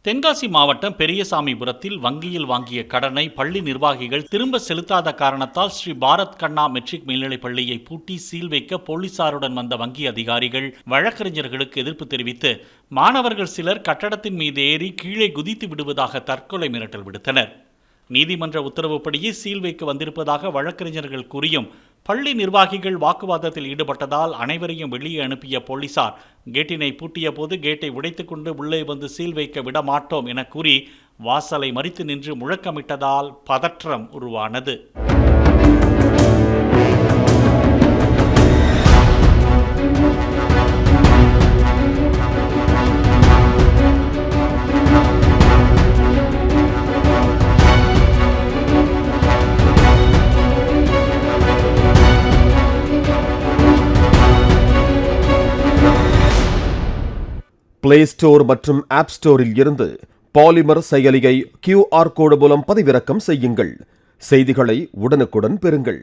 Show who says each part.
Speaker 1: தென்காசி மாவட்டம் பெரியசாமிபுரத்தில் வங்கியில் வாங்கிய கடனை பள்ளி நிர்வாகிகள் திரும்ப செலுத்தாத காரணத்தால் ஸ்ரீ பாரத் கண்ணா மெட்ரிக் மேல்நிலைப் பள்ளியை பூட்டி சீல் வைக்க போலீசாருடன் வந்த வங்கி அதிகாரிகள் வழக்கறிஞர்களுக்கு எதிர்ப்பு தெரிவித்து மாணவர்கள் சிலர் கட்டடத்தின் மீது ஏறி கீழே குதித்து விடுவதாக தற்கொலை மிரட்டல் விடுத்தனர். நீதிமன்ற உத்தரவுப்படியே சீல் வைக்க வந்திருப்பதாக வழக்கறிஞர்கள் கூறியும் பள்ளி நிர்வாகிகள் வாக்குவாதத்தில் ஈடுபட்டதால் அனைவரையும் வெளியே அனுப்பிய போலீசார் கேட்டினை பூட்டிய போது கேட்டை உடைத்துக்கொண்டு உள்ளே வந்து சீல் வைக்க விட மாட்டோம் என கூறி வாசலை மறித்து நின்று முழக்கமிட்டதால் பதற்றம் உருவானது.
Speaker 2: பிளே ஸ்டோர் மற்றும் ஆப் ஸ்டோரில் இருந்து பாலிமர் செயலியை QR கோடு மூலம் பதிவிறக்கம் செய்யுங்கள். செய்திகளை உடனுக்குடன் பெறுங்கள்.